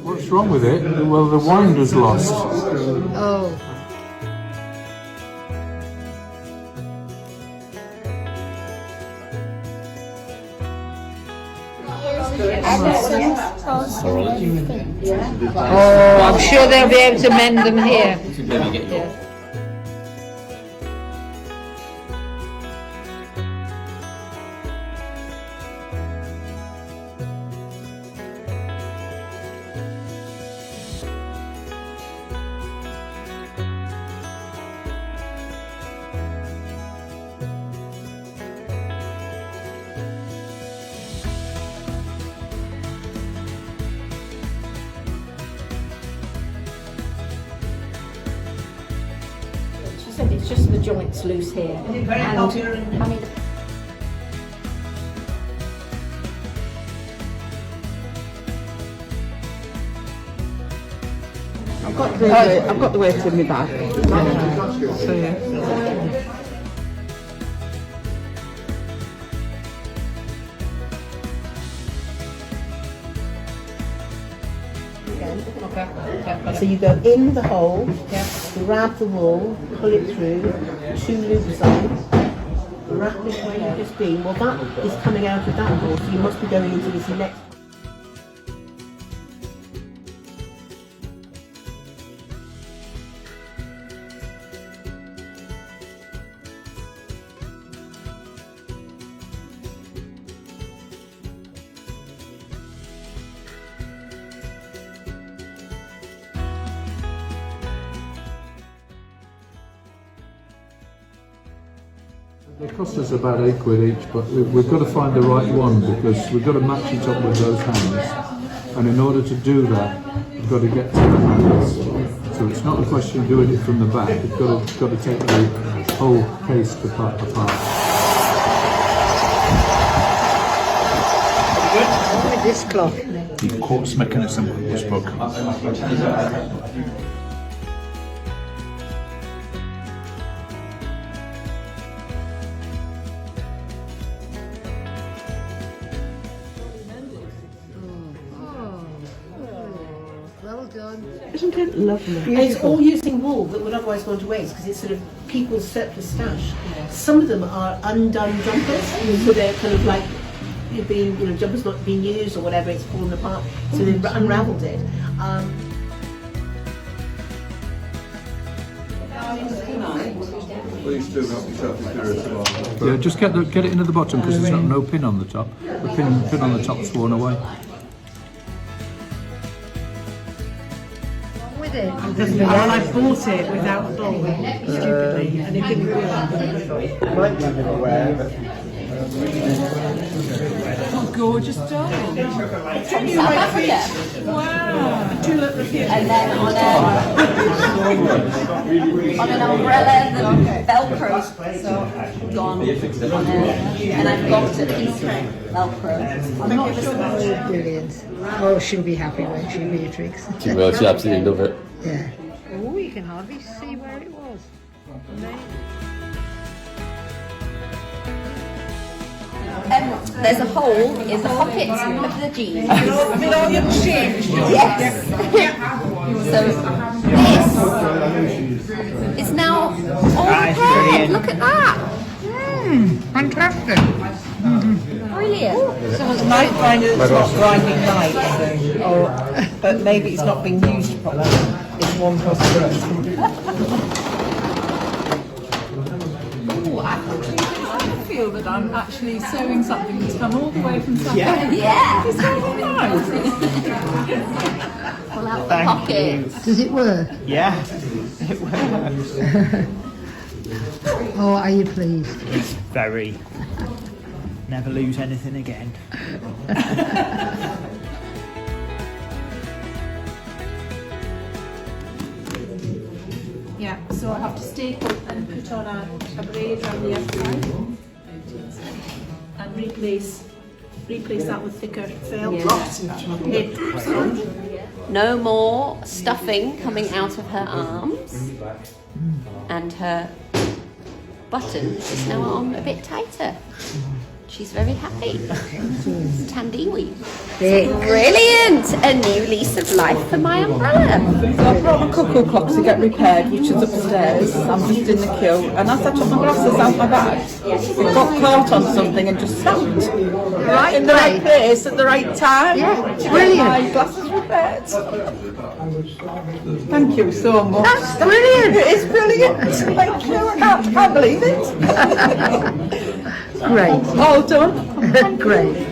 What's wrong with it? Well, the winder's lost. Oh. Oh, I'm sure they'll be able to mend them here. Yeah. She said it's just the joints loose here. And I mean, I've got the weight in my bag. So yeah. So you go in the hole, grab the wool, pull it through, 2 loops on, wrap it where you've just been. Well, that is coming out of that hole, so you must be going into this next. They cost us about £8 each, but we've got to find the right one because we've got to match it up with those hands. And in order to do that, we've got to get to the hands. So it's not a question of doing it from the back. We've got to take the whole case apart. With this cloth. The quartz mechanism was broken. Well done. Isn't it lovely? And it's all using wool that would otherwise go to waste because it's sort of people's surplus stash. Some of them are undone jumpers, so they're kind of like jumpers not being used or whatever, it's fallen apart, so they've unravelled it. Please do help yourself if there is one. Yeah, just get it into the bottom because there's no pin on the top. The pin on the top's worn away. With it. Well, I bought it without a bowl, stupidly, and it didn't work. Oh, gorgeous doll. from South Africa. Wow. A tulip review. And then on an umbrella, the Velcro gone on and I've got a piece of Velcro. I'm not sure. Oh, brilliant. Oh, she'll be happy, won't she, Beatrix? She will, she absolutely love it. Yeah. Oh, you can hardly see where it was. There's a hole in the pocket of the jeans. With all your change. Yes. So this is now all repaired. Look at that. Fantastic. Brilliant. Someone might find it's not grinding light, but maybe it's not being used properly. It's one possibility. I feel that I'm actually sewing something that's come all the way from South Africa. Yeah. It's so nice. Pull out the pocket. Does it work? Yeah, it works. Oh, are you pleased? It's very. Never lose anything again. Yeah, so I have to staple and put on a braid around the outside and replace that with thicker felt. No more stuffing coming out of her arms, and her button is now on a bit tighter. She's very happy. Tandy week. Brilliant! A new lease of life for my umbrella. So I brought my cuckoo clock to get repaired, which is upstairs. I'm just in the queue, and as I took my glasses out my bag, it got caught on something and just snapped. Right in the right place at the right time. Yeah, to get brilliant. my glasses repaired. Thank you so much. That's brilliant. It is brilliant. Thank you. I can't believe it. Great. All done. Great.